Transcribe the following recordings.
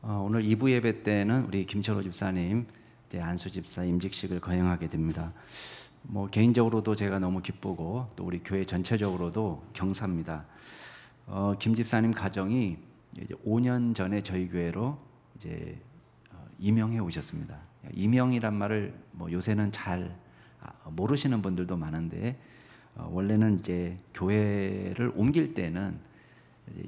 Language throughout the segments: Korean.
오늘 2부 예배 때는 우리 김철호 집사님, 이제 안수 집사 임직식을 거행하게 됩니다. 개인적으로도 제가 너무 기쁘고 또 우리 교회 전체적으로도 경사입니다. 김 집사님 가정이 이제 5년 전에 저희 교회로 이제 임명해 오셨습니다. 임명이란 말을 요새는 잘 모르시는 분들도 많은데 원래는 이제 교회를 옮길 때는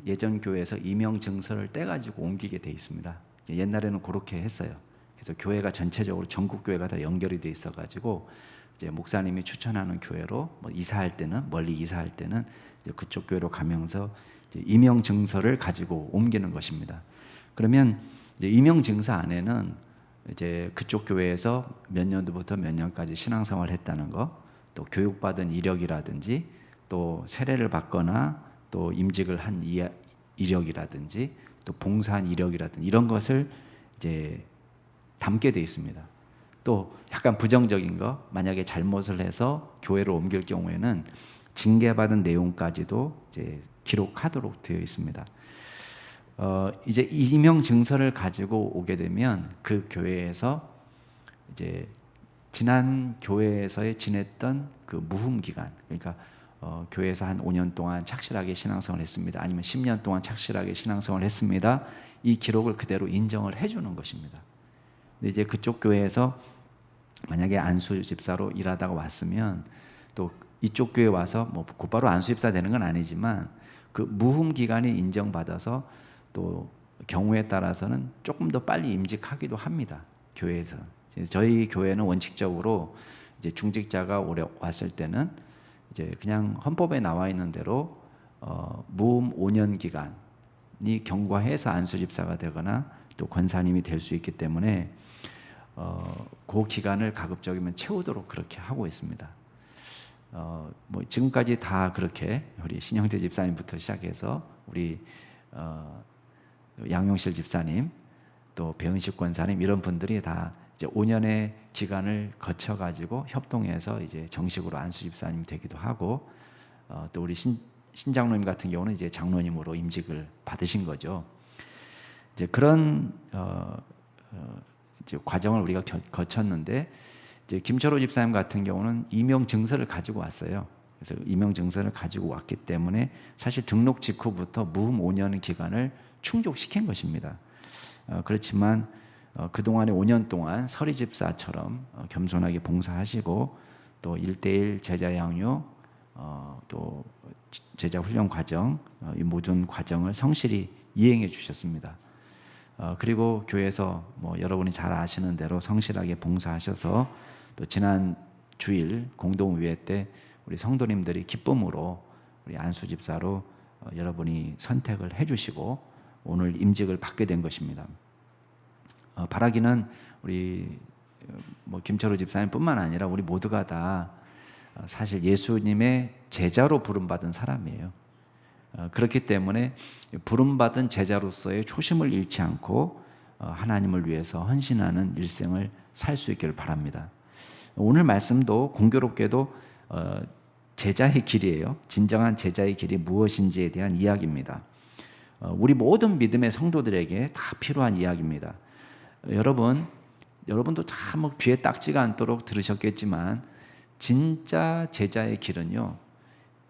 예전 교회에서 임명 증서를 떼가지고 옮기게 돼 있습니다. 옛날에는 그렇게 했어요. 그래서 교회가 전체적으로 전국 교회가 다 연결이 돼 있어가지고 이제 목사님이 추천하는 교회로 이사할 때는 멀리 이사할 때는 이제 그쪽 교회로 가면서 이제 임명 증서를 가지고 옮기는 것입니다. 그러면 이제 임명 증서 안에는 이제 그쪽 교회에서 몇 년도부터 몇 년까지 신앙생활을 했다는 거, 또 교육받은 이력이라든지 또 세례를 받거나 또 임직을 한 이력이라든지 또 봉사한 이력이라든지 이런 것을 이제 담게 돼 있습니다. 또 약간 부정적인 거, 만약에 잘못을 해서 교회를 옮길 경우에는 징계받은 내용까지도 이제 기록하도록 되어 있습니다. 이제 임명 증서를 가지고 오게 되면 그 교회에서 이제 지난 교회에서의 지냈던 그 무흠 기간, 그러니까 교회에서 한 5년 동안 착실하게 신앙생활을 했습니다. 아니면 10년 동안 착실하게 신앙생활을 했습니다. 이 기록을 그대로 인정을 해주는 것입니다. 근데 이제 그쪽 교회에서 만약에 안수 집사로 일하다가 왔으면 또 이쪽 교회 와서 곧바로 안수 집사 되는 건 아니지만 그 무흠 기간이 인정받아서 또 경우에 따라서는 조금 더 빨리 임직하기도 합니다. 교회에서. 저희 교회는 원칙적으로 이제 중직자가 오래 왔을 때는 이제 그냥 헌법에 나와 있는 대로 무흠 5년 기간이 경과해서 안수 집사가 되거나 또 권사님이 될 수 있기 때문에 그 기간을 가급적이면 채우도록 그렇게 하고 있습니다. 지금까지 다 그렇게 우리 신영태 집사님부터 시작해서 우리 양용실 집사님 또 배은식 권사님 이런 분들이 다 이제 5년의 기간을 거쳐 가지고 협동해서 이제 정식으로 안수 집사님이 되기도 하고 또 우리 신장로님 같은 경우는 이제 장로님으로 임직을 받으신 거죠. 이제 그런 이제 과정을 우리가 거쳤는데 이제 김철호 집사님 같은 경우는 임명 증서를 가지고 왔어요. 그래서 임명 증서를 가지고 왔기 때문에 사실 등록 직후부터 무흠 5년 기간을 충족시킨 것입니다. 그렇지만 그동안의 5년 동안 서리 집사처럼 겸손하게 봉사하시고 또 1:1 제자 양육, 또 제자 훈련 과정, 이 모든 과정을 성실히 이행해 주셨습니다. 그리고 교회에서 여러분이 잘 아시는 대로 성실하게 봉사하셔서 또 지난 주일 공동의회 때 우리 성도님들이 기쁨으로 우리 안수 집사로 여러분이 선택을 해주시고 오늘 임직을 받게 된 것입니다. 바라기는 우리 김철호 집사님뿐만 아니라 우리 모두가 다 사실 예수님의 제자로 부름받은 사람이에요. 그렇기 때문에 부름받은 제자로서의 초심을 잃지 않고 하나님을 위해서 헌신하는 일생을 살 수 있기를 바랍니다. 오늘 말씀도 공교롭게도 제자의 길이에요. 진정한 제자의 길이 무엇인지에 대한 이야기입니다. 우리 모든 믿음의 성도들에게 다 필요한 이야기입니다. 여러분도 참 귀에 딱지가 않도록 들으셨겠지만 진짜 제자의 길은요,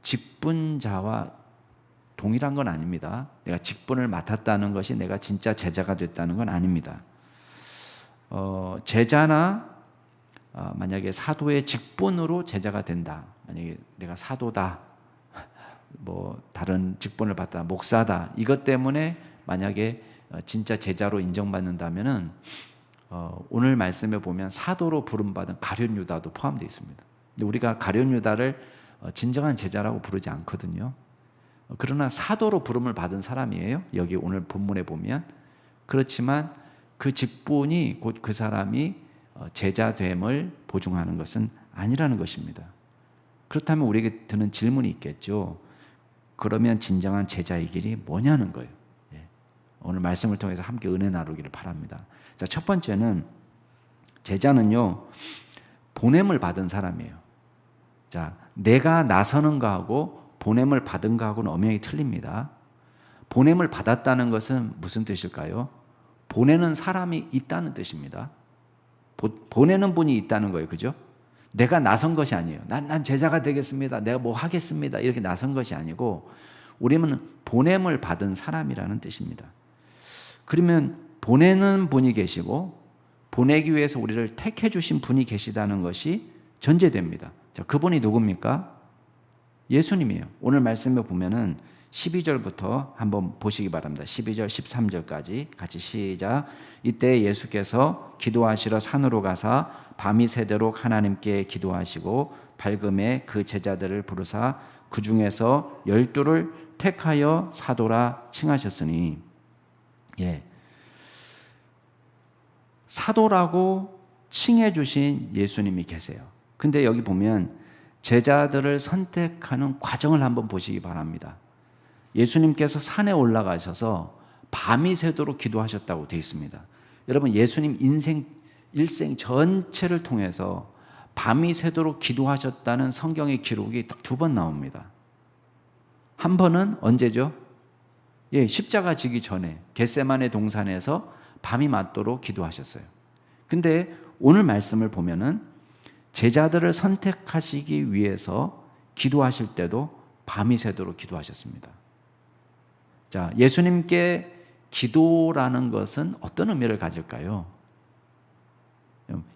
직분자와 동일한 건 아닙니다. 내가 직분을 맡았다는 것이 내가 진짜 제자가 됐다는 건 아닙니다. 제자나 만약에 사도의 직분으로 제자가 된다. 만약에 내가 사도다, 다른 직분을 받다, 목사다. 이것 때문에 만약에 진짜 제자로 인정받는다면은 오늘 말씀에 보면 사도로 부름받은 가룟 유다도 포함되어 있습니다. 근데 우리가 가룟 유다를 진정한 제자라고 부르지 않거든요. 그러나 사도로 부름을 받은 사람이에요. 여기 오늘 본문에 보면. 그렇지만 그 직분이 곧 그 사람이 제자됨을 보증하는 것은 아니라는 것입니다. 그렇다면 우리에게 드는 질문이 있겠죠. 그러면 진정한 제자의 길이 뭐냐는 거예요. 오늘 말씀을 통해서 함께 은혜 나누기를 바랍니다. 자, 첫 번째는 제자는요, 보냄을 받은 사람이에요. 자, 내가 나서는 거하고 보냄을 받은 거하고는 엄연히 틀립니다. 보냄을 받았다는 것은 무슨 뜻일까요? 보내는 사람이 있다는 뜻입니다. 보내는 분이 있다는 거예요. 그죠? 내가 나선 것이 아니에요. 난 제자가 되겠습니다. 내가 뭐 하겠습니다. 이렇게 나선 것이 아니고 우리는 보냄을 받은 사람이라는 뜻입니다. 그러면 보내는 분이 계시고 보내기 위해서 우리를 택해 주신 분이 계시다는 것이 전제됩니다. 자, 그분이 누굽니까? 예수님이에요. 오늘 말씀에 보면은 12절부터 한번 보시기 바랍니다. 12절, 13절까지 같이 시작. 이때 예수께서 기도하시러 산으로 가사 밤이 새도록 하나님께 기도하시고 밝음에 그 제자들을 부르사 그 중에서 12를 택하여 사도라 칭하셨으니, 사도라고 칭해 주신 예수님이 계세요. 근데 여기 보면 제자들을 선택하는 과정을 한번 보시기 바랍니다. 예수님께서 산에 올라가셔서 밤이 새도록 기도하셨다고 되어 있습니다. 여러분, 예수님 일생 전체를 통해서 밤이 새도록 기도하셨다는 성경의 기록이 딱 2번 나옵니다. 한 번은 언제죠? 십자가 지기 전에 겟세마네 동산에서 밤이 맞도록 기도하셨어요. 근데 오늘 말씀을 보면은 제자들을 선택하시기 위해서 기도하실 때도 밤이 새도록 기도하셨습니다. 자, 예수님께 기도라는 것은 어떤 의미를 가질까요?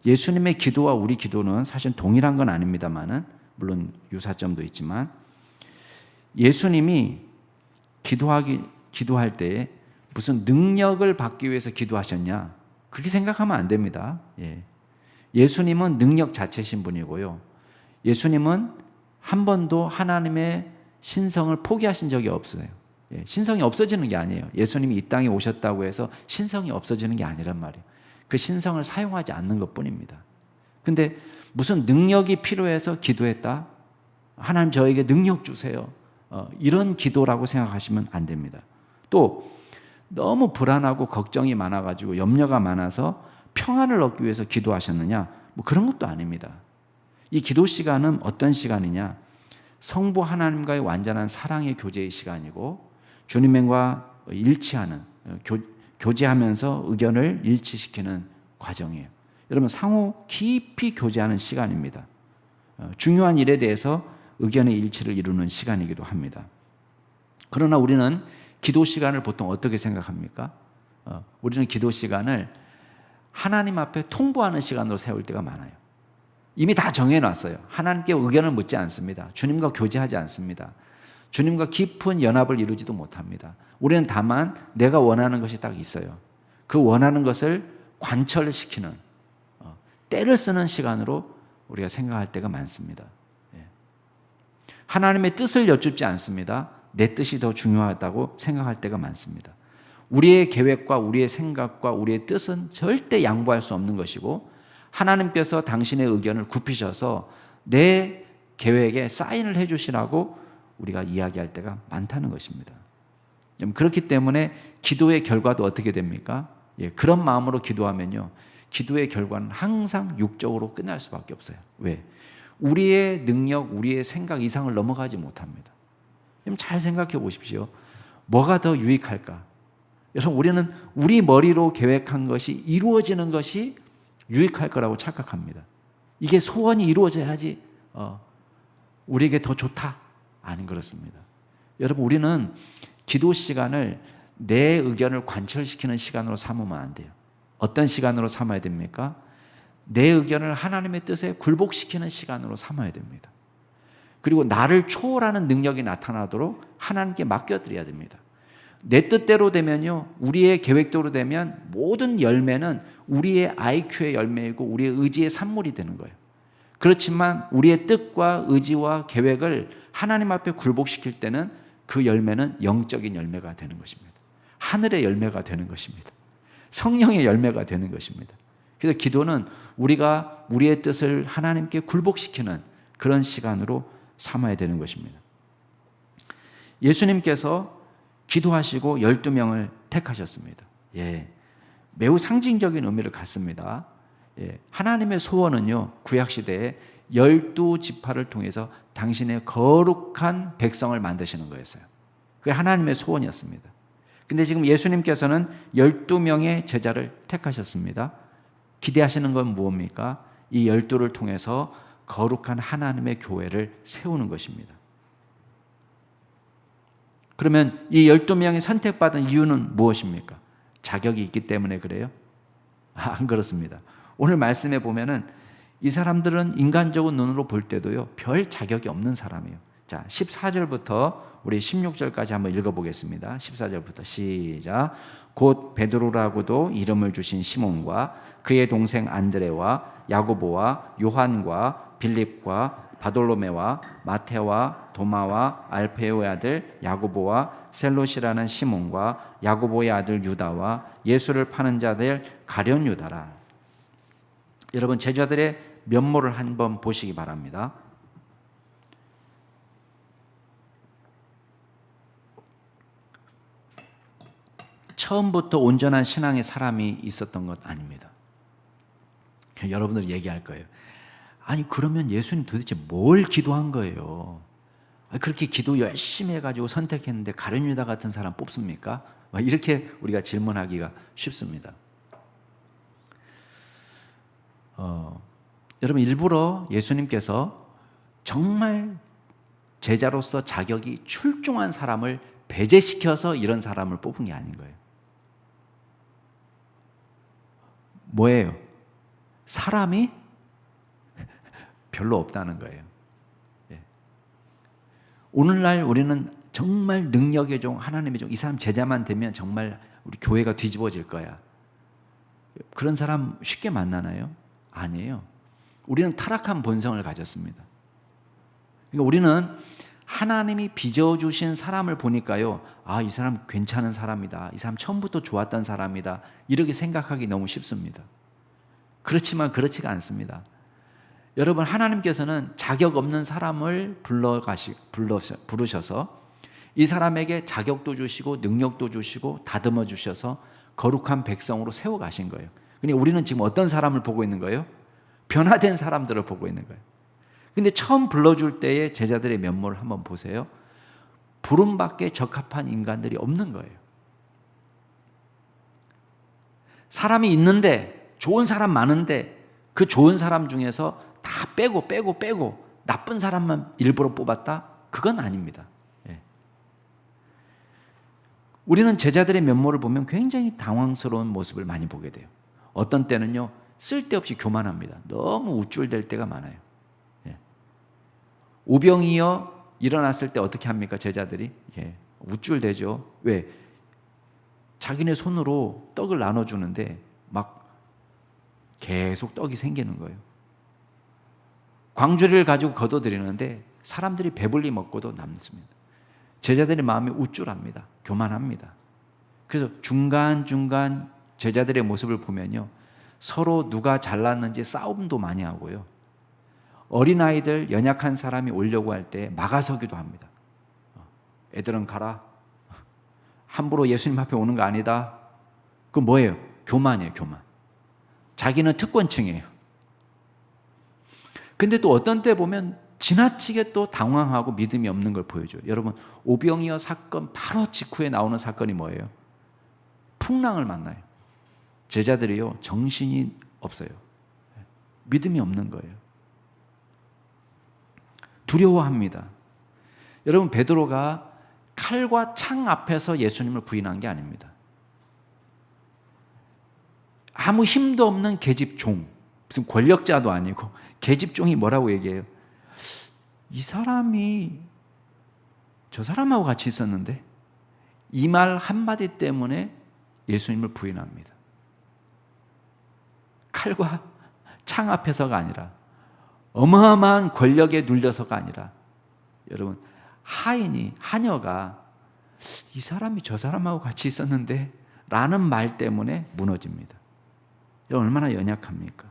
예수님의 기도와 우리 기도는 사실 동일한 건 아닙니다만은, 물론 유사점도 있지만, 예수님이 기도할 때 무슨 능력을 받기 위해서 기도하셨냐? 그렇게 생각하면 안 됩니다. 예수님은 능력 자체신 분이고요. 예수님은 한 번도 하나님의 신성을 포기하신 적이 없어요. 신성이 없어지는 게 아니에요. 예수님이 이 땅에 오셨다고 해서 신성이 없어지는 게 아니란 말이에요. 그 신성을 사용하지 않는 것뿐입니다. 근데 무슨 능력이 필요해서 기도했다? 하나님 저에게 능력 주세요. 이런 기도라고 생각하시면 안 됩니다. 또 너무 불안하고 걱정이 많아가지고 염려가 많아서 평안을 얻기 위해서 기도하셨느냐? 뭐 그런 것도 아닙니다. 이 기도 시간은 어떤 시간이냐? 성부 하나님과의 완전한 사랑의 교제의 시간이고 주님과 일치하는, 교제하면서 의견을 일치시키는 과정이에요. 여러분, 상호 깊이 교제하는 시간입니다. 중요한 일에 대해서 의견의 일치를 이루는 시간이기도 합니다. 그러나 우리는 기도 시간을 보통 어떻게 생각합니까? 우리는 기도 시간을 하나님 앞에 통보하는 시간으로 세울 때가 많아요. 이미 다 정해놨어요. 하나님께 의견을 묻지 않습니다. 주님과 교제하지 않습니다. 주님과 깊은 연합을 이루지도 못합니다. 우리는 다만 내가 원하는 것이 딱 있어요. 그 원하는 것을 관철시키는, 때를 쓰는 시간으로 우리가 생각할 때가 많습니다. 하나님의 뜻을 여쭙지 않습니다. 내 뜻이 더 중요하다고 생각할 때가 많습니다. 우리의 계획과 우리의 생각과 우리의 뜻은 절대 양보할 수 없는 것이고 하나님께서 당신의 의견을 굽히셔서 내 계획에 사인을 해주시라고 우리가 이야기할 때가 많다는 것입니다. 그렇기 때문에 기도의 결과도 어떻게 됩니까? 그런 마음으로 기도하면요, 기도의 결과는 항상 육적으로 끝날 수밖에 없어요. 왜? 우리의 능력, 우리의 생각 이상을 넘어가지 못합니다. 잘 생각해 보십시오. 뭐가 더 유익할까? 여러분, 우리는 우리 머리로 계획한 것이 이루어지는 것이 유익할 거라고 착각합니다. 이게 소원이 이루어져야지 우리에게 더 좋다. 아닌 그렇습니다. 여러분, 우리는 기도 시간을 내 의견을 관철시키는 시간으로 삼으면 안 돼요. 어떤 시간으로 삼아야 됩니까? 내 의견을 하나님의 뜻에 굴복시키는 시간으로 삼아야 됩니다. 그리고 나를 초월하는 능력이 나타나도록 하나님께 맡겨드려야 됩니다. 내 뜻대로 되면요, 우리의 계획대로 되면 모든 열매는 우리의 IQ의 열매이고 우리의 의지의 산물이 되는 거예요. 그렇지만 우리의 뜻과 의지와 계획을 하나님 앞에 굴복시킬 때는 그 열매는 영적인 열매가 되는 것입니다. 하늘의 열매가 되는 것입니다. 성령의 열매가 되는 것입니다. 그래서 기도는 우리가 우리의 뜻을 하나님께 굴복시키는 그런 시간으로 삼아야 되는 것입니다. 예수님께서 기도하시고 12명을 택하셨습니다. 매우 상징적인 의미를 갖습니다. 하나님의 소원은요, 구약시대에 12지파를 통해서 당신의 거룩한 백성을 만드시는 거였어요. 그게 하나님의 소원이었습니다. 근데 지금 예수님께서는 12명의 제자를 택하셨습니다. 기대하시는 건 무엇입니까? 이 12를 통해서 거룩한 하나님의 교회를 세우는 것입니다. 그러면 이 12명이 선택받은 이유는 무엇입니까? 자격이 있기 때문에 그래요? 안 그렇습니다. 오늘 말씀에 보면은 이 사람들은 인간적인 눈으로 볼 때도요, 별 자격이 없는 사람이에요. 자, 14절부터 우리 16절까지 한번 읽어보겠습니다. 14절부터 시작. 곧 베드로라고도 이름을 주신 시몬과 그의 동생 안드레와 야고보와 요한과 빌립과 바돌로메와 마테와 도마와 알페오의 아들 야고보와 셀롯이라는 시몬과 야고보의 아들 유다와 예수를 파는 자들 가룟 유다라. 여러분, 제자들의 면모를 한번 보시기 바랍니다. 처음부터 온전한 신앙의 사람이 있었던 것 아닙니다. 여러분들이 얘기할 거예요. 아니, 그러면 예수님 도대체 뭘 기도한 거예요? 그렇게 기도 열심히 해가지고 선택했는데 가룟 유다 같은 사람 뽑습니까? 이렇게 우리가 질문하기가 쉽습니다. 여러분, 일부러 예수님께서 정말 제자로서 자격이 출중한 사람을 배제시켜서 이런 사람을 뽑은 게 아닌 거예요. 뭐예요? 사람이 별로 없다는 거예요. 오늘날 우리는 정말 능력의 종, 하나님의 종, 이 사람 제자만 되면 정말 우리 교회가 뒤집어질 거야. 그런 사람 쉽게 만나나요? 아니에요. 우리는 타락한 본성을 가졌습니다. 그러니까 우리는 하나님이 빚어주신 사람을 보니까요, 아, 이 사람 괜찮은 사람이다, 이 사람 처음부터 좋았던 사람이다, 이렇게 생각하기 너무 쉽습니다. 그렇지만 그렇지가 않습니다. 여러분, 하나님께서는 자격 없는 사람을 부르셔서 이 사람에게 자격도 주시고 능력도 주시고 다듬어 주셔서 거룩한 백성으로 세워가신 거예요. 그러니까 우리는 지금 어떤 사람을 보고 있는 거예요? 변화된 사람들을 보고 있는 거예요. 근데 처음 불러줄 때의 제자들의 면모를 한번 보세요. 부름받기에 적합한 인간들이 없는 거예요. 사람이 있는데, 좋은 사람 많은데 그 좋은 사람 중에서 다 빼고 나쁜 사람만 일부러 뽑았다? 그건 아닙니다. 우리는 제자들의 면모를 보면 굉장히 당황스러운 모습을 많이 보게 돼요. 어떤 때는요, 쓸데없이 교만합니다. 너무 우쭐댈 때가 많아요. 오병이어 일어났을 때 어떻게 합니까, 제자들이? 우쭐대죠. 왜? 자기네 손으로 떡을 나눠주는데 막 계속 떡이 생기는 거예요. 광주리를 가지고 거둬들이는데 사람들이 배불리 먹고도 남습니다. 제자들의 마음이 우쭐합니다. 교만합니다. 그래서 중간중간 제자들의 모습을 보면요, 서로 누가 잘났는지 싸움도 많이 하고요, 어린아이들, 연약한 사람이 오려고 할 때 막아서기도 합니다. 애들은 가라. 함부로 예수님 앞에 오는 거 아니다. 그건 뭐예요? 교만이에요, 교만. 자기는 특권층이에요. 근데 또 어떤 때 보면 지나치게 또 당황하고 믿음이 없는 걸 보여줘요. 여러분, 오병이어 사건 바로 직후에 나오는 사건이 뭐예요? 풍랑을 만나요. 제자들이요, 정신이 없어요. 믿음이 없는 거예요. 두려워합니다. 여러분, 베드로가 칼과 창 앞에서 예수님을 부인한 게 아닙니다. 아무 힘도 없는 계집종, 무슨 권력자도 아니고 계집종이 뭐라고 얘기해요? 이 사람이 저 사람하고 같이 있었는데, 이 말 한마디 때문에 예수님을 부인합니다. 칼과 창 앞에서가 아니라, 어마어마한 권력에 눌려서가 아니라, 여러분, 하녀가 이 사람이 저 사람하고 같이 있었는데 라는 말 때문에 무너집니다. 여러분, 얼마나 연약합니까?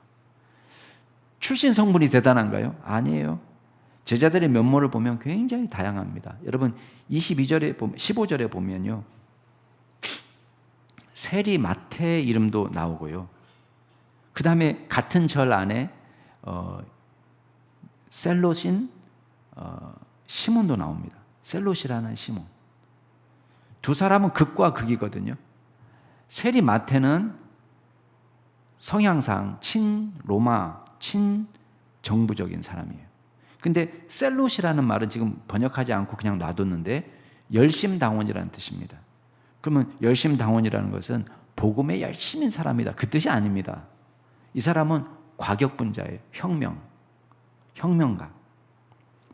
출신 성분이 대단한가요? 아니에요. 제자들의 면모를 보면 굉장히 다양합니다. 여러분, 15절에 보면요, 세리 마태의 이름도 나오고요, 그 다음에 같은 절 안에 셀롯인 시몬도 나옵니다. 셀롯이라는 시몬. 두 사람은 극과 극이거든요. 세리마태는 성향상 친로마, 친정부적인 사람이에요. 근데 셀롯이라는 말은 지금 번역하지 않고 그냥 놔뒀는데 열심당원이라는 뜻입니다. 그러면 열심당원이라는 것은 복음에 열심인 사람이다, 그 뜻이 아닙니다. 이 사람은 과격분자예요. 혁명가,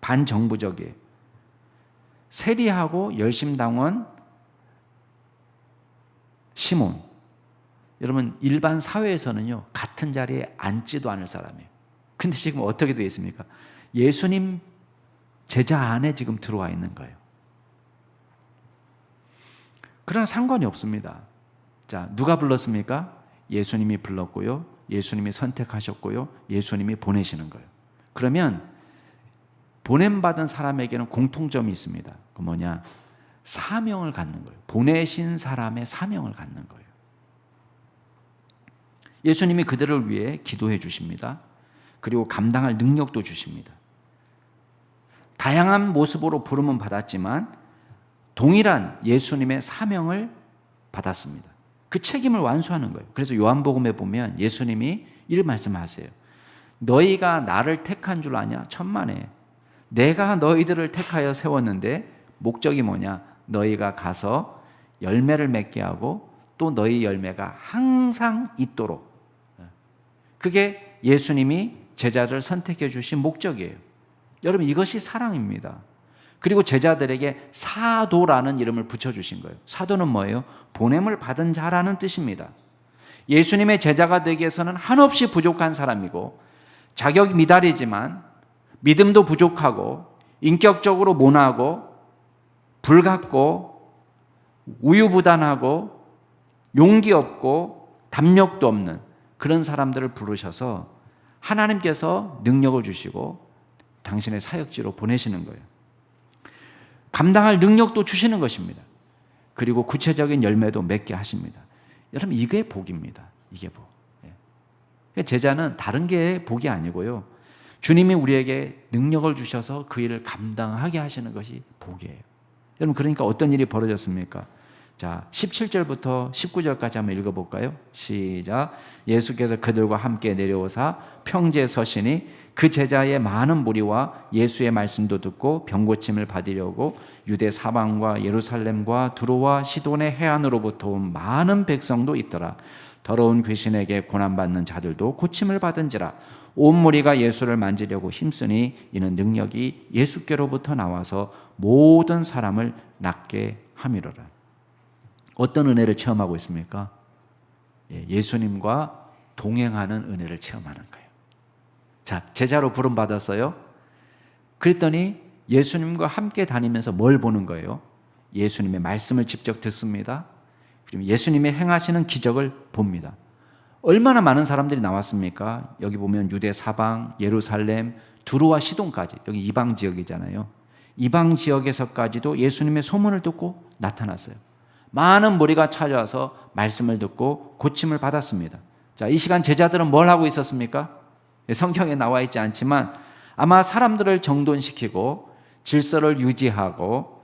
반정부적이에요. 세리하고 열심당원 시몬, 여러분 일반 사회에서는요 같은 자리에 앉지도 않을 사람이에요. 근데 지금 어떻게 되어 있습니까? 예수님 제자 안에 지금 들어와 있는 거예요. 그러나 상관이 없습니다. 자, 누가 불렀습니까? 예수님이 불렀고요, 예수님이 선택하셨고요, 예수님이 보내시는 거예요. 그러면 보냄받은 사람에게는 공통점이 있습니다. 그 뭐냐? 사명을 갖는 거예요. 보내신 사람의 사명을 갖는 거예요. 예수님이 그들을 위해 기도해 주십니다. 그리고 감당할 능력도 주십니다. 다양한 모습으로 부름은 받았지만 동일한 예수님의 사명을 받았습니다. 그 책임을 완수하는 거예요. 그래서 요한복음에 보면 예수님이 이런 말씀하세요. 너희가 나를 택한 줄 아냐? 천만에. 내가 너희들을 택하여 세웠는데 목적이 뭐냐? 너희가 가서 열매를 맺게 하고 또 너희 열매가 항상 있도록. 그게 예수님이 제자들을 선택해 주신 목적이에요. 여러분, 이것이 사랑입니다. 그리고 제자들에게 사도라는 이름을 붙여주신 거예요. 사도는 뭐예요? 보냄을 받은 자라는 뜻입니다. 예수님의 제자가 되기 위해서는 한없이 부족한 사람이고 자격 미달이지만 믿음도 부족하고 인격적으로 모나고 불같고 우유부단하고 용기 없고 담력도 없는 그런 사람들을 부르셔서 하나님께서 능력을 주시고 당신의 사역지로 보내시는 거예요. 감당할 능력도 주시는 것입니다. 그리고 구체적인 열매도 맺게 하십니다. 여러분, 이게 복입니다. 이게 복. 제자는 다른 게 복이 아니고요, 주님이 우리에게 능력을 주셔서 그 일을 감당하게 하시는 것이 복이에요. 여러분, 그러니까 어떤 일이 벌어졌습니까? 자, 17절부터 19절까지 한번 읽어볼까요? 시작. 예수께서 그들과 함께 내려오사 평지에 서시니 그 제자의 많은 무리와 예수의 말씀도 듣고 병고침을 받으려고 유대 사방과 예루살렘과 두로와 시돈의 해안으로부터 온 많은 백성도 있더라. 더러운 귀신에게 고난받는 자들도 고침을 받은지라. 온 무리가 예수를 만지려고 힘쓰니 이는 능력이 예수께로부터 나와서 모든 사람을 낫게 함이로라. 어떤 은혜를 체험하고 있습니까? 예수님과 동행하는 은혜를 체험하는 거예요. 자, 제자로 부름 받았어요. 그랬더니 예수님과 함께 다니면서 뭘 보는 거예요? 예수님의 말씀을 직접 듣습니다. 그리고 예수님이 행하시는 기적을 봅니다. 얼마나 많은 사람들이 나왔습니까? 여기 보면 유대 사방, 예루살렘, 두로와 시돈까지, 여기 이방 지역이잖아요. 이방 지역에서까지도 예수님의 소문을 듣고 나타났어요. 많은 무리가 찾아와서 말씀을 듣고 고침을 받았습니다. 자, 이 시간 제자들은 뭘 하고 있었습니까? 성경에 나와 있지 않지만 아마 사람들을 정돈시키고 질서를 유지하고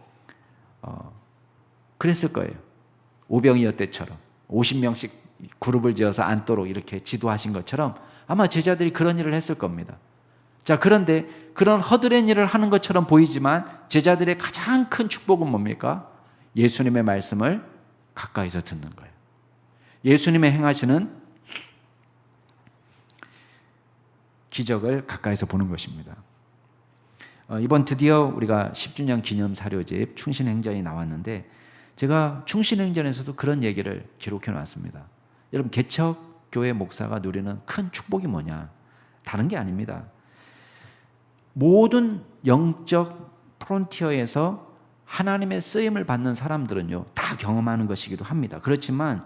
그랬을 거예요. 오병이어 때처럼 50명씩 그룹을 지어서 앉도록 이렇게 지도하신 것처럼 아마 제자들이 그런 일을 했을 겁니다. 자, 그런데 그런 허드렛 일을 하는 것처럼 보이지만 제자들의 가장 큰 축복은 뭡니까? 예수님의 말씀을 가까이서 듣는 거예요. 예수님의 행하시는 기적을 가까이서 보는 것입니다. 이번 드디어 우리가 10주년 기념 사료집 충신행전이 나왔는데 제가 충신행전에서도 그런 얘기를 기록해 놨습니다. 여러분, 개척교회 목사가 누리는 큰 축복이 뭐냐? 다른 게 아닙니다. 모든 영적 프론티어에서 하나님의 쓰임을 받는 사람들은요, 다 경험하는 것이기도 합니다. 그렇지만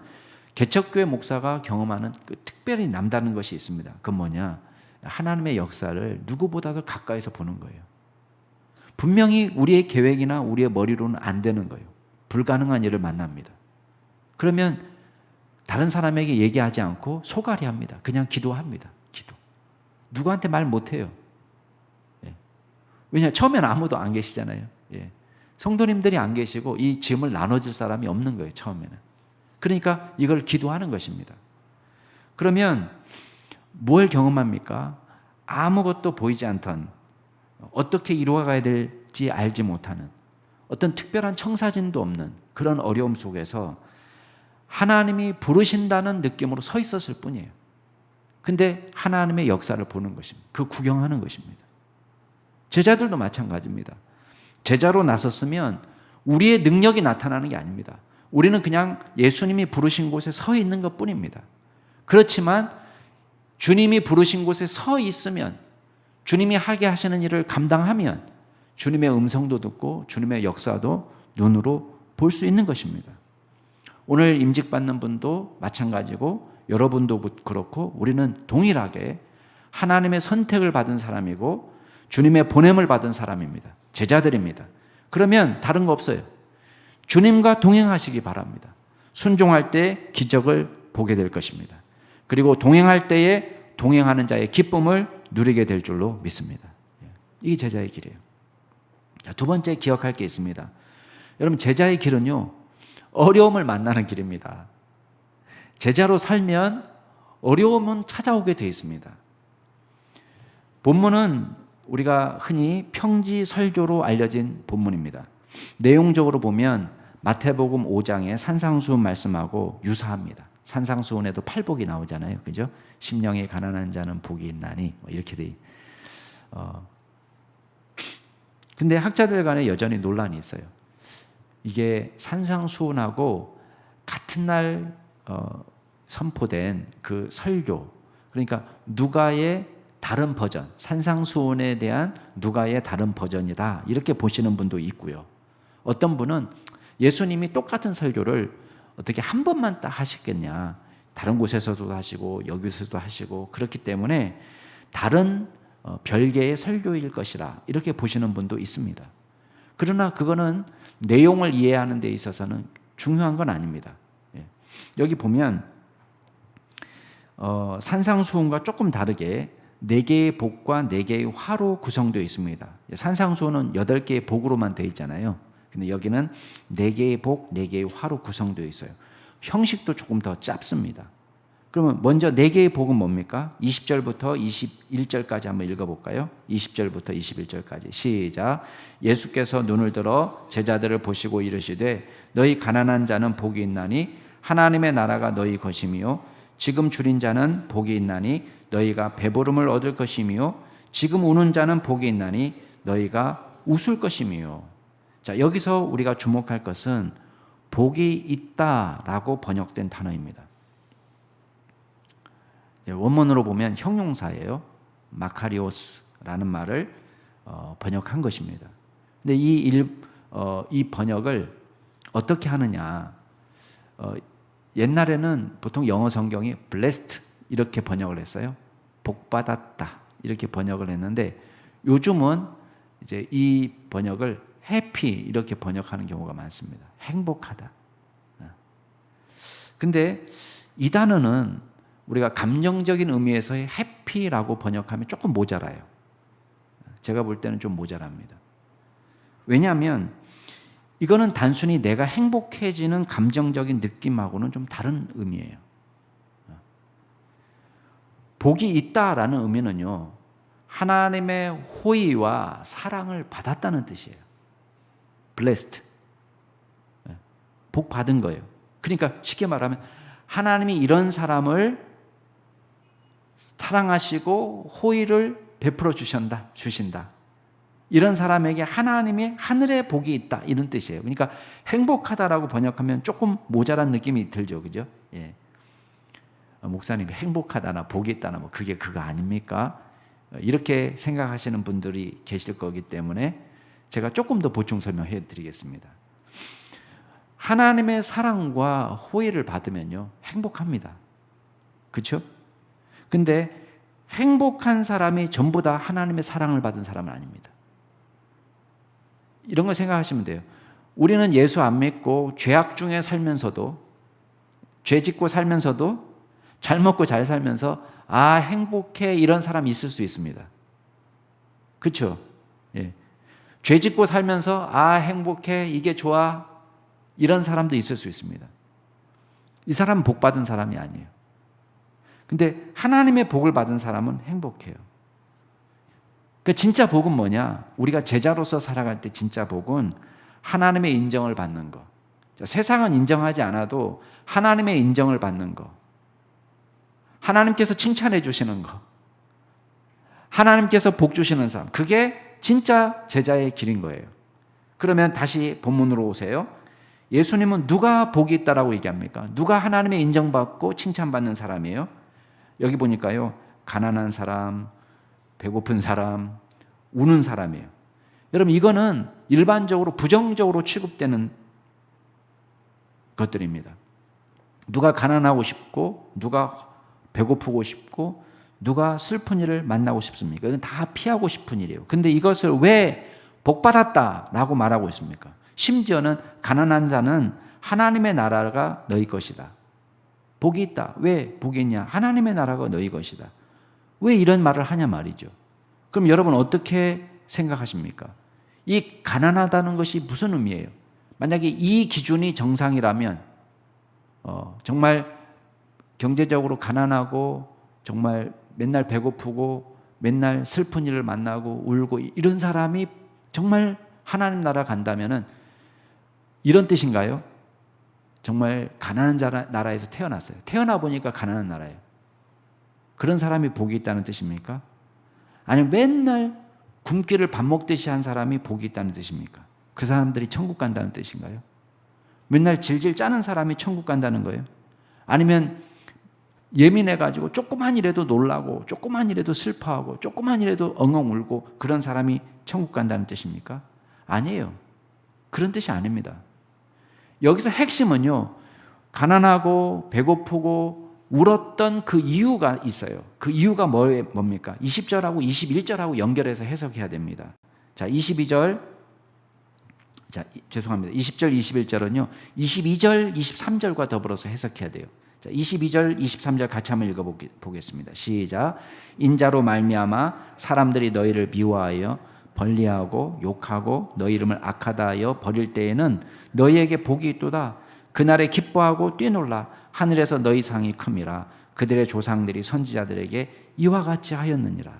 개척교회 목사가 경험하는 그 특별히 남다른 것이 있습니다. 그건 뭐냐? 하나님의 역사를 누구보다도 가까이서 보는 거예요. 분명히 우리의 계획이나 우리의 머리로는 안 되는 거예요. 불가능한 일을 만납니다. 그러면 다른 사람에게 얘기하지 않고 소갈이 합니다. 그냥 기도합니다. 기도. 누구한테 말 못해요. 왜냐, 처음에는 아무도 안 계시잖아요. 성도님들이 안 계시고 이 짐을 나눠줄 사람이 없는 거예요, 처음에는. 그러니까 이걸 기도하는 것입니다. 그러면 뭘 경험합니까? 아무것도 보이지 않던, 어떻게 이루어가야 될지 알지 못하는, 어떤 특별한 청사진도 없는 그런 어려움 속에서 하나님이 부르신다는 느낌으로 서 있었을 뿐이에요. 근데 하나님의 역사를 보는 것입니다. 그 구경하는 것입니다. 제자들도 마찬가지입니다. 제자로 나섰으면 우리의 능력이 나타나는 게 아닙니다. 우리는 그냥 예수님이 부르신 곳에 서 있는 것 뿐입니다. 그렇지만 주님이 부르신 곳에 서 있으면, 주님이 하게 하시는 일을 감당하면 주님의 음성도 듣고 주님의 역사도 눈으로 볼 수 있는 것입니다. 오늘 임직받는 분도 마찬가지고 여러분도 그렇고 우리는 동일하게 하나님의 선택을 받은 사람이고 주님의 보냄을 받은 사람입니다. 제자들입니다. 그러면 다른 거 없어요. 주님과 동행하시기 바랍니다. 순종할 때 기적을 보게 될 것입니다. 그리고 동행할 때에 동행하는 자의 기쁨을 누리게 될 줄로 믿습니다. 이게 제자의 길이에요. 두 번째 기억할 게 있습니다. 여러분, 제자의 길은요, 어려움을 만나는 길입니다. 제자로 살면 어려움은 찾아오게 되어 있습니다. 본문은 우리가 흔히 평지설교로 알려진 본문입니다. 내용적으로 보면 마태복음 5장의 산상수훈 말씀하고 유사합니다. 산상수훈에도 팔복이 나오잖아요, 그죠? 심령이 가난한 자는 복이 있나니 이렇게 돼. 근데 학자들 간에 여전히 논란이 있어요. 이게 산상수훈하고 같은 날 선포된 그 설교, 그러니까 누가의 다른 버전, 산상수훈에 대한 누가의 다른 버전이다, 이렇게 보시는 분도 있고요. 어떤 분은 예수님이 똑같은 설교를 어떻게 한 번만 딱 하셨겠냐, 다른 곳에서도 하시고 여기서도 하시고 그렇기 때문에 다른 별개의 설교일 것이라, 이렇게 보시는 분도 있습니다. 그러나 그거는 내용을 이해하는 데 있어서는 중요한 건 아닙니다. 여기 보면 산상수훈과 조금 다르게 4개의 복과 4개의 화로 구성되어 있습니다. 산상수훈은 8개의 복으로만 되어 있잖아요. 근데 여기는 4개의 복, 4개의 화로 구성되어 있어요. 형식도 조금 더 짧습니다. 그러면 먼저 4개의 복은 뭡니까? 20절부터 21절까지 한번 읽어볼까요? 20절부터 21절까지 시작. 예수께서 눈을 들어 제자들을 보시고 이르시되 너희 가난한 자는 복이 있나니 하나님의 나라가 너희 것이며 지금 줄인 자는 복이 있나니 너희가 배부름을 얻을 것이며 지금 우는 자는 복이 있나니 너희가 웃을 것이며. 자, 여기서 우리가 주목할 것은 복이 있다라고 번역된 단어입니다. 원문으로 보면 형용사예요. 마카리오스라는 말을 번역한 것입니다. 근데 이 번역을 어떻게 하느냐? 옛날에는 보통 영어 성경이 blessed 이렇게 번역을 했어요. 복받았다 이렇게 번역을 했는데 요즘은 이제 이 번역을 happy 이렇게 번역하는 경우가 많습니다. 행복하다. 근데 이 단어는 우리가 감정적인 의미에서의 happy라고 번역하면 조금 모자라요. 제가 볼 때는 좀 모자랍니다. 왜냐하면 이거는 단순히 내가 행복해지는 감정적인 느낌하고는 좀 다른 의미예요. 복이 있다라는 의미는요, 하나님의 호의와 사랑을 받았다는 뜻이에요. blessed. 복 받은 거예요. 그러니까 쉽게 말하면 하나님이 이런 사람을 사랑하시고 호의를 베풀어 주신다. 이런 사람에게 하나님의 하늘의 복이 있다, 이런 뜻이에요. 그러니까 행복하다라고 번역하면 조금 모자란 느낌이 들죠, 그죠? 예. 목사님이 행복하다나 복이 있다나 뭐 그게 그거 아닙니까? 이렇게 생각하시는 분들이 계실 거기 때문에 제가 조금 더 보충 설명해 드리겠습니다. 하나님의 사랑과 호의를 받으면요, 행복합니다. 그렇죠? 근데 행복한 사람이 전부 다 하나님의 사랑을 받은 사람은 아닙니다. 이런 걸 생각하시면 돼요. 우리는 예수 안 믿고 죄악 중에 살면서도, 죄 짓고 살면서도, 잘 먹고 잘 살면서 아 행복해, 이런 사람이 있을 수 있습니다. 그렇죠? 예. 죄 짓고 살면서 행복해, 이게 좋아, 이런 사람도 있을 수 있습니다. 이 사람은 복 받은 사람이 아니에요. 근데 하나님의 복을 받은 사람은 행복해요. 그 진짜 복은 뭐냐? 우리가 제자로서 살아갈 때 진짜 복은 하나님의 인정을 받는 거. 세상은 인정하지 않아도 하나님의 인정을 받는 거. 하나님께서 칭찬해 주시는 거. 하나님께서 복 주시는 삶. 그게 진짜 제자의 길인 거예요. 그러면 다시 본문으로 오세요. 예수님은 누가 복이 있다라고 얘기합니까? 누가 하나님의 인정받고 칭찬받는 사람이에요? 여기 보니까요, 가난한 사람, 배고픈 사람, 우는 사람이에요. 여러분, 이거는 일반적으로 부정적으로 취급되는 것들입니다. 누가 가난하고 싶고, 누가 배고프고 싶고, 누가 슬픈 일을 만나고 싶습니까? 이건 다 피하고 싶은 일이에요. 근데 이것을 왜 복받았다라고 말하고 있습니까? 심지어는 가난한 자는 하나님의 나라가 너희 것이다. 복이 있다. 왜 복이 있냐? 하나님의 나라가 너희 것이다. 왜 이런 말을 하냐 말이죠. 그럼 여러분 어떻게 생각하십니까? 이 가난하다는 것이 무슨 의미예요? 만약에 이 기준이 정상이라면 정말 경제적으로 가난하고 정말 맨날 배고프고 맨날 슬픈 일을 만나고 울고 이런 사람이 정말 하나님 나라 간다면은 이런 뜻인가요? 정말 가난한 나라에서 태어났어요. 태어나 보니까 가난한 나라예요. 그런 사람이 복이 있다는 뜻입니까? 아니면 맨날 굶기를 밥 먹듯이 한 사람이 복이 있다는 뜻입니까? 그 사람들이 천국 간다는 뜻인가요? 맨날 질질 짜는 사람이 천국 간다는 거예요? 아니면 예민해가지고 조그만 일에도 놀라고 조그만 일에도 슬퍼하고 조그만 일에도 엉엉 울고 그런 사람이 천국 간다는 뜻입니까? 아니에요. 그런 뜻이 아닙니다. 여기서 핵심은요, 가난하고 배고프고 울었던 그 이유가 있어요. 그 이유가 뭡니까? 20절하고 21절하고 연결해서 해석해야 됩니다. 자, 22절, 죄송합니다. 20절, 21절은요, 22절, 23절과 더불어서 해석해야 돼요. 자, 22절, 23절 같이 한번 읽어보겠습니다. 시작. 인자로 말미암아 사람들이 너희를 미워하여 벌리하고 욕하고 너희 이름을 악하다 하여 버릴 때에는 너희에게 복이 있도다. 그날에 기뻐하고 뛰놀라. 하늘에서 너희 상이 큼이라. 그들의 조상들이 선지자들에게 이와 같이 하였느니라.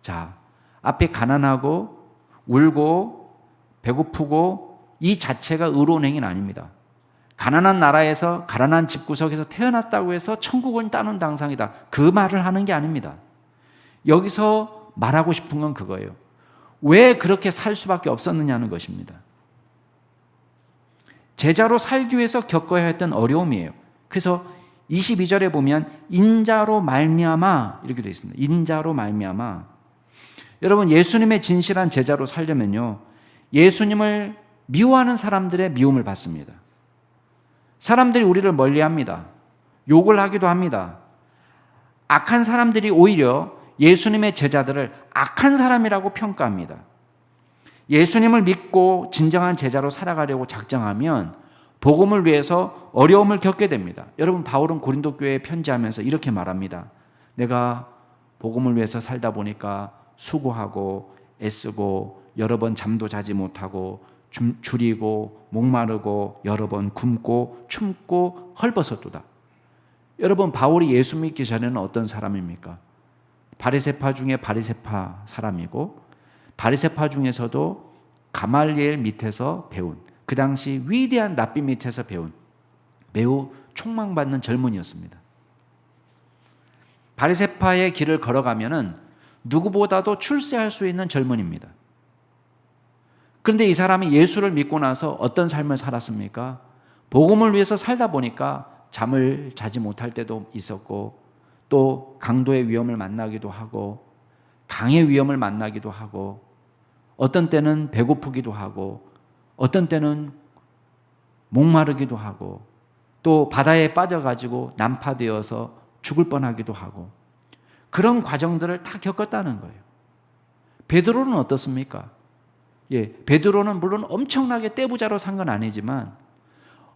자, 앞에 가난하고 울고 배고프고 이 자체가 의로운 행위는 아닙니다. 가난한 나라에서 가난한 집구석에서 태어났다고 해서 천국은 따는 당상이다. 그 말을 하는 게 아닙니다. 여기서 말하고 싶은 건 그거예요. 왜 그렇게 살 수밖에 없었느냐는 것입니다. 제자로 살기 위해서 겪어야 했던 어려움이에요. 그래서 22절에 보면 인자로 말미암아 이렇게 되어 있습니다. 인자로 말미암아. 여러분, 예수님의 진실한 제자로 살려면요, 예수님을 미워하는 사람들의 미움을 받습니다. 사람들이 우리를 멀리합니다. 욕을 하기도 합니다. 악한 사람들이 오히려 예수님의 제자들을 악한 사람이라고 평가합니다. 예수님을 믿고 진정한 제자로 살아가려고 작정하면 복음을 위해서 어려움을 겪게 됩니다. 여러분, 바울은 고린도 교회에 편지하면서 이렇게 말합니다. 내가 복음을 위해서 살다 보니까 수고하고 애쓰고 여러 번 잠도 자지 못하고 줄이고 목마르고 여러 번 굶고 춤고 헐벗었도다. 여러분, 바울이 예수 믿기 전에는 어떤 사람입니까? 바리새파 중에 바리새파 사람이고, 바리새파 중에서도 가말리엘 밑에서 배운, 그 당시 위대한 랍비 밑에서 배운 매우 촉망받는 젊은이였습니다. 바리새파의 길을 걸어가면은 누구보다도 출세할 수 있는 젊은이입니다. 그런데 이 사람이 예수를 믿고 나서 어떤 삶을 살았습니까? 복음을 위해서 살다 보니까 잠을 자지 못할 때도 있었고, 또 강도의 위험을 만나기도 하고 강의 위험을 만나기도 하고, 어떤 때는 배고프기도 하고 어떤 때는 목마르기도 하고, 또 바다에 빠져가지고 난파되어서 죽을 뻔하기도 하고, 그런 과정들을 다 겪었다는 거예요. 베드로는 어떻습니까? 베드로는 물론 엄청나게 떼부자로 산 건 아니지만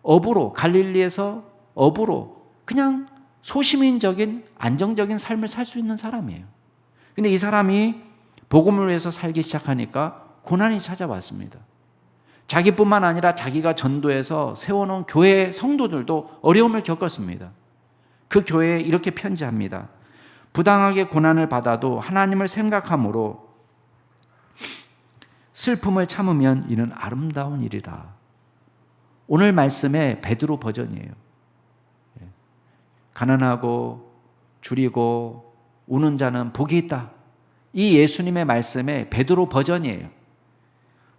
어부로, 갈릴리에서 어부로 그냥 소시민적인 안정적인 삶을 살 수 있는 사람이에요. 근데 이 사람이 복음을 위해서 살기 시작하니까 고난이 찾아왔습니다. 자기뿐만 아니라 자기가 전도해서 세워놓은 교회 성도들도 어려움을 겪었습니다. 그 교회에 이렇게 편지합니다. 부당하게 고난을 받아도 하나님을 생각함으로 슬픔을 참으면 이는 아름다운 일이다. 오늘 말씀의 베드로 버전이에요. 가난하고 줄이고 우는 자는 복이 있다. 이 예수님의 말씀의 베드로 버전이에요.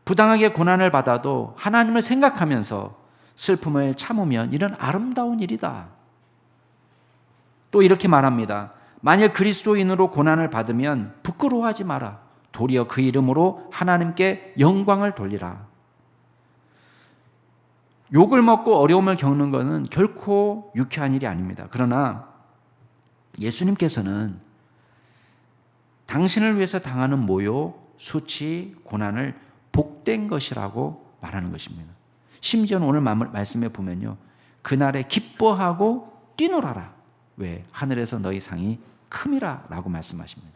부당하게 고난을 받아도 하나님을 생각하면서 슬픔을 참으면 이런 아름다운 일이다. 또 이렇게 말합니다. 만일 그리스도인으로 고난을 받으면 부끄러워하지 마라. 도리어 그 이름으로 하나님께 영광을 돌리라. 욕을 먹고 어려움을 겪는 것은 결코 유쾌한 일이 아닙니다. 그러나 예수님께서는 당신을 위해서 당하는 모욕, 수치, 고난을 복된 것이라고 말하는 것입니다. 심지어는 오늘 말씀에 보면요, 그날에 기뻐하고 뛰놀아라. 왜? 하늘에서 너희 상이 큼이라 라고 말씀하십니다.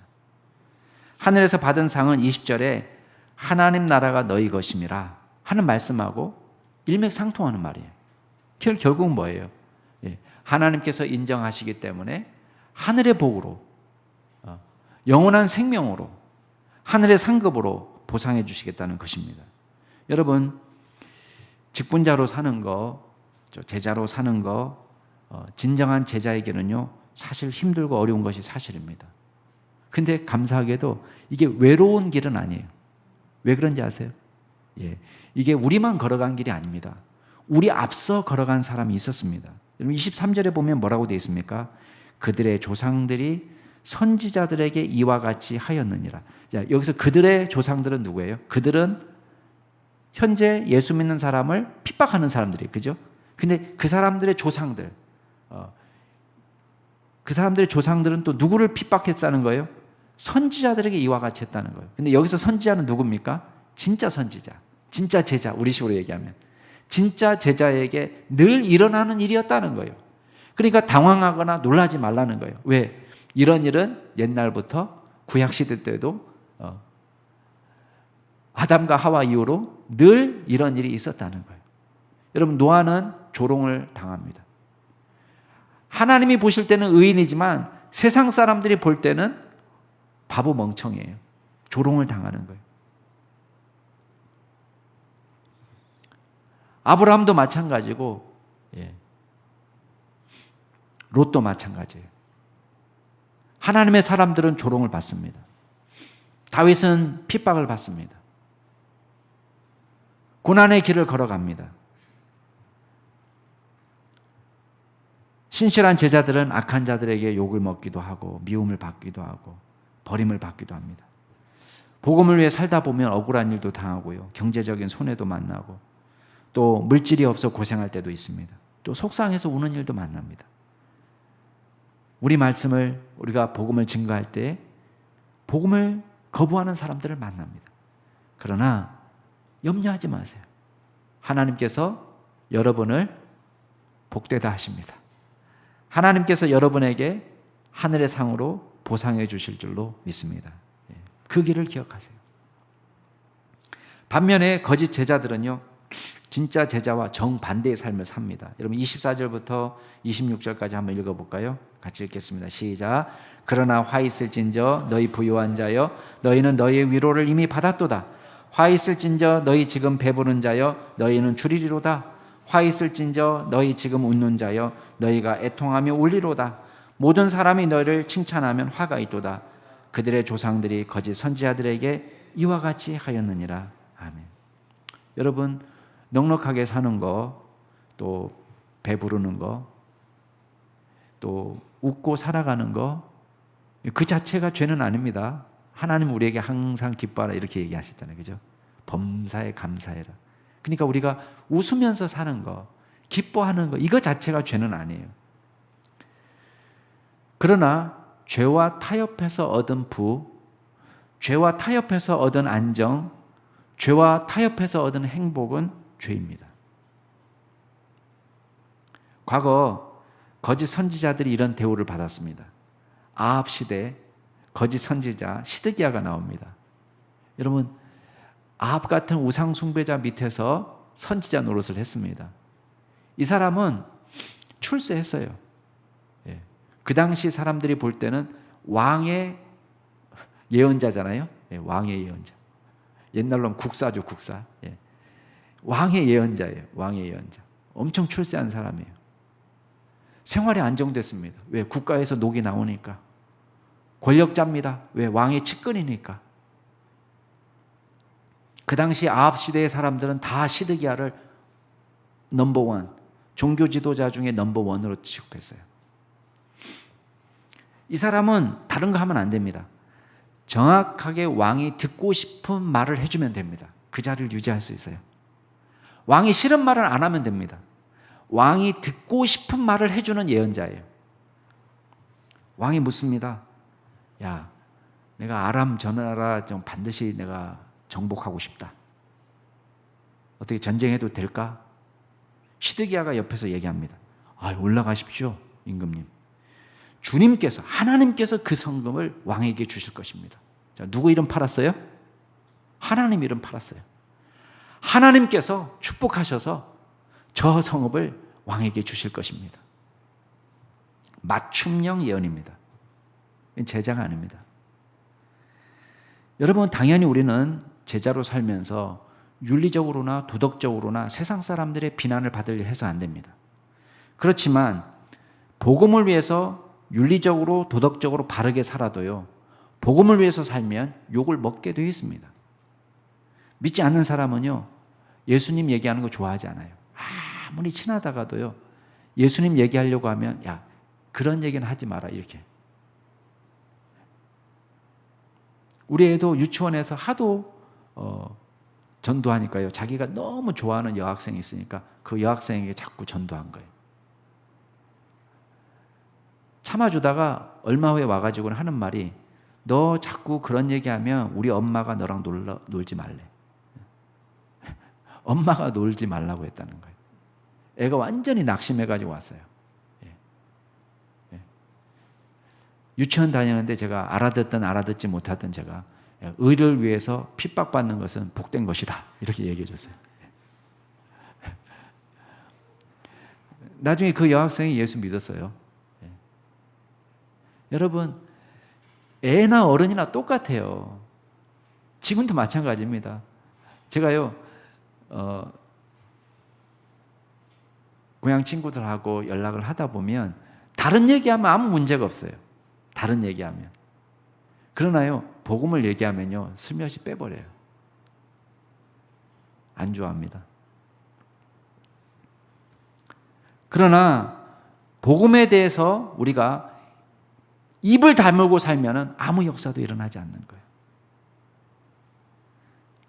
하늘에서 받은 상은 20절에 하나님 나라가 너희 것임이라 하는 말씀하고 일맥상통하는 말이에요. 결국은 뭐예요? 하나님께서 인정하시기 때문에 하늘의 복으로, 영원한 생명으로, 하늘의 상급으로 보상해 주시겠다는 것입니다. 여러분, 직분자로 사는 거, 제자로 사는 거, 진정한 제자에게는요, 사실 힘들고 어려운 것이 사실입니다. 근데 감사하게도 이게 외로운 길은 아니에요. 왜 그런지 아세요? 이게 우리만 걸어간 길이 아닙니다. 우리 앞서 걸어간 사람이 있었습니다. 여러분 23절에 보면 뭐라고 되어 있습니까? 그들의 조상들이 선지자들에게 이와 같이 하였느니라. 자, 여기서 그들의 조상들은 누구예요? 그들은 현재 예수 믿는 사람을 핍박하는 사람들이, 그죠? 근데 그 사람들의 조상들, 그 사람들의 조상들은 또 누구를 핍박했다는 거예요? 선지자들에게 이와 같이 했다는 거예요. 근데 여기서 선지자는 누굽니까? 진짜 선지자, 진짜 제자, 우리 식으로 얘기하면 진짜 제자에게 늘 일어나는 일이었다는 거예요. 그러니까 당황하거나 놀라지 말라는 거예요. 왜? 이런 일은 옛날부터 구약시대 때도 아담과 하와 이후로 늘 이런 일이 있었다는 거예요. 여러분, 노아는 조롱을 당합니다. 하나님이 보실 때는 의인이지만 세상 사람들이 볼 때는 바보 멍청이에요. 조롱을 당하는 거예요. 아브라함도 마찬가지고, 롯도 마찬가지예요. 하나님의 사람들은 조롱을 받습니다. 다윗은 핍박을 받습니다. 고난의 길을 걸어갑니다. 신실한 제자들은 악한 자들에게 욕을 먹기도 하고 미움을 받기도 하고 버림을 받기도 합니다. 복음을 위해 살다 보면 억울한 일도 당하고요, 경제적인 손해도 만나고 또 물질이 없어 고생할 때도 있습니다. 또 속상해서 우는 일도 만납니다. 우리가 복음을 증거할 때 복음을 거부하는 사람들을 만납니다. 그러나 염려하지 마세요. 하나님께서 여러분을 복되다 하십니다. 하나님께서 여러분에게 하늘의 상으로 보상해 주실 줄로 믿습니다. 그 길을 기억하세요. 반면에 거짓 제자들은요, 진짜 제자와 정반대의 삶을 삽니다. 여러분 24절부터 26절까지 한번 읽어볼까요? 같이 읽겠습니다. 시작. 그러나 화 있을진저 너희 부유한 자여 너희는 너희의 위로를 이미 받았도다. 화 있을진저 너희 지금 배부른 자여 너희는 줄이리로다. 화 있을진저 너희 지금 웃는 자여 너희가 애통하며 울리로다. 모든 사람이 너희를 칭찬하면 화가 있도다. 그들의 조상들이 거짓 선지자들에게 이와 같이 하였느니라. 아멘. 여러분, 넉넉하게 사는 거, 또 배부르는 거, 또 웃고 살아가는 거, 그 자체가 죄는 아닙니다. 하나님 우리에게 항상 기뻐하라 이렇게 얘기하셨잖아요. 그죠? 범사에 감사해라. 그러니까 우리가 웃으면서 사는 거, 기뻐하는 거, 이거 자체가 죄는 아니에요. 그러나 죄와 타협해서 얻은 부, 죄와 타협해서 얻은 안정, 죄와 타협해서 얻은 행복은 죄입니다. 과거 거짓 선지자들이 이런 대우를 받았습니다. 아합 시대 거짓 선지자 시드기야가 나옵니다. 여러분, 아합 같은 우상 숭배자 밑에서 선지자 노릇을 했습니다. 이 사람은 출세했어요. 예. 그 당시 사람들이 볼 때는 왕의 예언자잖아요. 예, 왕의 예언자. 옛날로는 국사죠, 국사. 예. 왕의 예언자예요. 왕의 예언자. 엄청 출세한 사람이에요. 생활이 안정됐습니다. 왜? 국가에서 녹이 나오니까. 권력자입니다. 왜? 왕의 측근이니까. 그 당시 아합 시대의 사람들은 다 시드기야를 넘버원, 종교 지도자 중에 넘버원으로 취급했어요. 이 사람은 다른 거 하면 안 됩니다. 정확하게 왕이 듣고 싶은 말을 해주면 됩니다. 그 자리를 유지할 수 있어요. 왕이 싫은 말은 안 하면 됩니다. 왕이 듣고 싶은 말을 해주는 예언자예요. 왕이 묻습니다. 야, 내가 아람 저 나라 좀 반드시 내가 정복하고 싶다. 어떻게 전쟁해도 될까? 시드기야가 옆에서 얘기합니다. 올라가십시오, 임금님. 주님께서, 하나님께서 그 성금을 왕에게 주실 것입니다. 자, 누구 이름 팔았어요? 하나님 이름 팔았어요. 하나님께서 축복하셔서 저 성읍을 왕에게 주실 것입니다. 맞춤형 예언입니다. 제자가 아닙니다. 여러분, 당연히 우리는 제자로 살면서 윤리적으로나 도덕적으로나 세상 사람들의 비난을 받으려 해서 안 됩니다. 그렇지만 복음을 위해서 윤리적으로 도덕적으로 바르게 살아도요, 복음을 위해서 살면 욕을 먹게 되어 있습니다. 믿지 않는 사람은요, 예수님 얘기하는 거 좋아하지 않아요. 아무리 친하다가도요, 예수님 얘기하려고 하면 야, 그런 얘기는 하지 마라, 이렇게. 우리 애도 유치원에서 하도 전도하니까요, 자기가 너무 좋아하는 여학생이 있으니까 그 여학생에게 자꾸 전도한 거예요. 참아주다가 얼마 후에 와가지고는 하는 말이, 너 자꾸 그런 얘기하면 우리 엄마가 너랑 놀지 말래. 엄마가 놀지 말라고 했다는 거예요. 애가 완전히 낙심해가지고 왔어요. 유치원 다니는데 제가 알아듣든 알아듣지 못하든 제가 의를 위해서 핍박받는 것은 복된 것이다, 이렇게 얘기해 줬어요. 나중에 그 여학생이 예수 믿었어요. 여러분, 애나 어른이나 똑같아요. 지금도 마찬가지입니다. 제가요, 고향 친구들하고 연락을 하다 보면 다른 얘기하면 아무 문제가 없어요. 다른 얘기하면. 그러나요, 복음을 얘기하면요, 슬며시 빼버려요. 안 좋아합니다. 그러나 복음에 대해서 우리가 입을 다물고 살면 아무 역사도 일어나지 않는 거예요.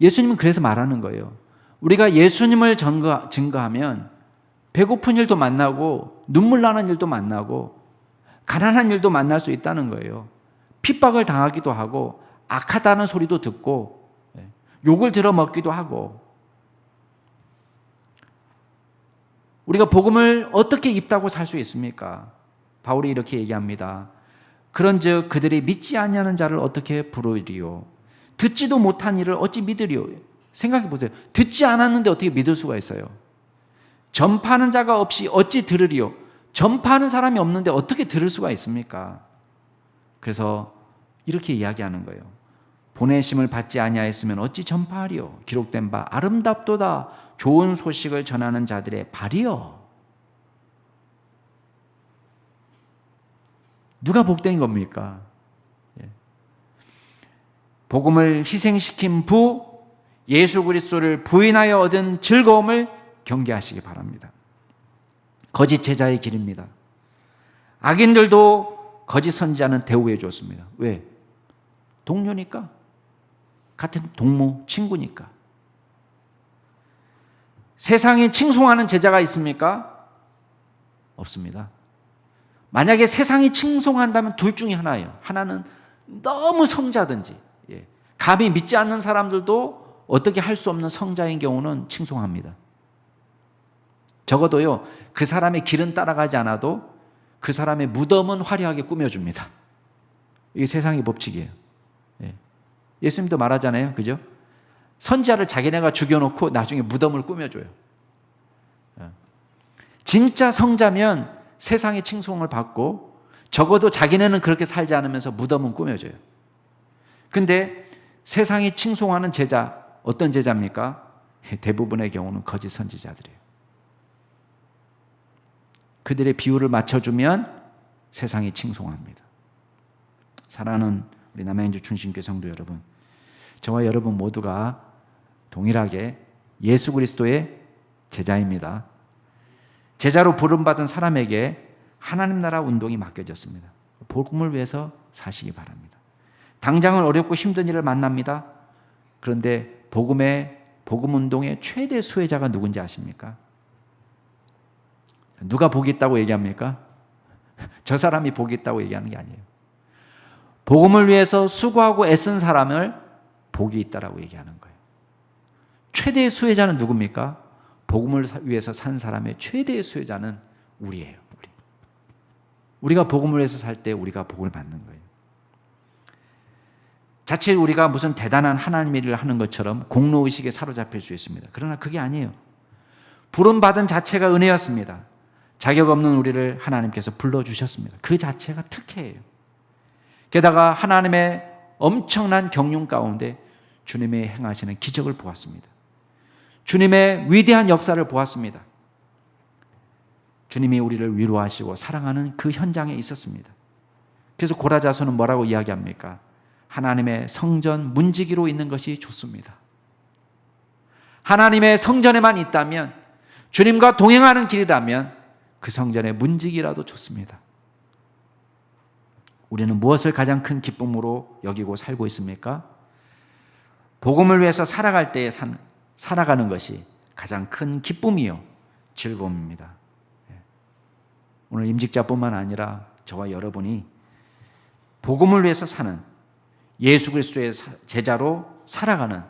예수님은 그래서 말하는 거예요. 우리가 예수님을 증거하면 배고픈 일도 만나고 눈물 나는 일도 만나고 가난한 일도 만날 수 있다는 거예요. 핍박을 당하기도 하고 악하다는 소리도 듣고 욕을 들어먹기도 하고. 우리가 복음을 어떻게 입다고 살 수 있습니까? 바울이 이렇게 얘기합니다. 그런즉 그들이 믿지 아니하는 자를 어떻게 부르리요? 듣지도 못한 일을 어찌 믿으리요? 생각해 보세요. 듣지 않았는데 어떻게 믿을 수가 있어요? 전파하는 자가 없이 어찌 들으리요? 전파하는 사람이 없는데 어떻게 들을 수가 있습니까? 그래서 이렇게 이야기하는 거예요. 보내심을 받지 아니하였으면 어찌 전파하리요? 기록된 바 아름답도다 좋은 소식을 전하는 자들의 발이요. 누가 복된 겁니까? 복음을 희생시킨 부, 예수 그리스도를 부인하여 얻은 즐거움을 경계하시기 바랍니다. 거짓 제자의 길입니다. 악인들도 거짓 선지자는 대우해 줬습니다. 왜? 동료니까. 같은 동무, 친구니까. 세상이 칭송하는 제자가 있습니까? 없습니다. 만약에 세상이 칭송한다면 둘 중에 하나예요. 하나는 너무 성자든지, 감히 믿지 않는 사람들도 어떻게 할 수 없는 성자인 경우는 칭송합니다. 적어도요, 그 사람의 길은 따라가지 않아도 그 사람의 무덤은 화려하게 꾸며줍니다. 이게 세상의 법칙이에요. 예수님도 말하잖아요. 그죠? 선지자를 자기네가 죽여놓고 나중에 무덤을 꾸며줘요. 진짜 성자면 세상의 칭송을 받고 적어도 자기네는 그렇게 살지 않으면서 무덤은 꾸며줘요. 근데 세상이 칭송하는 제자, 어떤 제자입니까? 대부분의 경우는 거짓 선지자들이에요. 그들의 비율을 맞춰주면 세상이 칭송합니다. 사랑하는 우리 남양주 충신교회 성도 여러분, 저와 여러분 모두가 동일하게 예수 그리스도의 제자입니다. 제자로 부름받은 사람에게 하나님 나라 운동이 맡겨졌습니다. 복음을 위해서 사시기 바랍니다. 당장은 어렵고 힘든 일을 만납니다. 그런데 복음 운동의 최대 수혜자가 누군지 아십니까? 누가 복이 있다고 얘기합니까? 저 사람이 복이 있다고 얘기하는 게 아니에요. 복음을 위해서 수고하고 애쓴 사람을 복이 있다라고 얘기하는 거예요. 최대의 수혜자는 누굽니까? 복음을 위해서 산 사람의 최대의 수혜자는 우리예요. 우리가 복음을 위해서 살 때 우리가 복을 받는 거예요. 자칫 우리가 무슨 대단한 하나님 일을 하는 것처럼 공로의식에 사로잡힐 수 있습니다. 그러나 그게 아니에요. 부름받은 자체가 은혜였습니다. 자격 없는 우리를 하나님께서 불러주셨습니다. 그 자체가 특혜예요. 게다가 하나님의 엄청난 경륜 가운데 주님의 행하시는 기적을 보았습니다. 주님의 위대한 역사를 보았습니다. 주님이 우리를 위로하시고 사랑하는 그 현장에 있었습니다. 그래서 고라자서는 뭐라고 이야기합니까? 하나님의 성전 문지기로 있는 것이 좋습니다. 하나님의 성전에만 있다면, 주님과 동행하는 길이라면 그 성전의 문지기라도 좋습니다. 우리는 무엇을 가장 큰 기쁨으로 여기고 살고 있습니까? 복음을 위해서 살아갈 때에 살아가는 것이 가장 큰 기쁨이요 즐거움입니다. 오늘 임직자뿐만 아니라 저와 여러분이 복음을 위해서 사는 예수 그리스도의 제자로 살아가는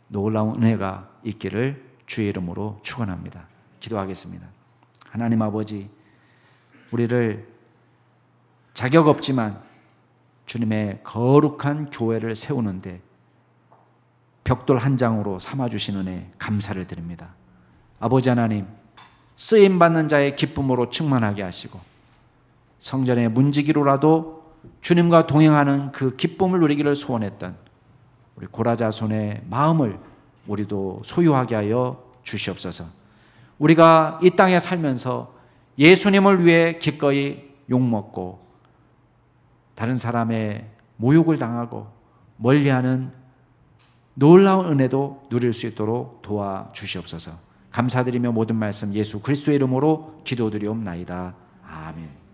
놀라운 은혜가 있기를 주의 이름으로 축원합니다. 기도하겠습니다. 하나님 아버지, 우리를 자격 없지만 주님의 거룩한 교회를 세우는데 벽돌 한 장으로 삼아주신 은혜 감사를 드립니다. 아버지 하나님, 쓰임받는 자의 기쁨으로 충만하게 하시고 성전의 문지기로라도 주님과 동행하는 그 기쁨을 누리기를 소원했던 우리 고라자손의 마음을 우리도 소유하게 하여 주시옵소서. 우리가 이 땅에 살면서 예수님을 위해 기꺼이 욕먹고 다른 사람의 모욕을 당하고 멀리하는 놀라운 은혜도 누릴 수 있도록 도와주시옵소서. 감사드리며 모든 말씀 예수 그리스도의 이름으로 기도드리옵나이다. 아멘.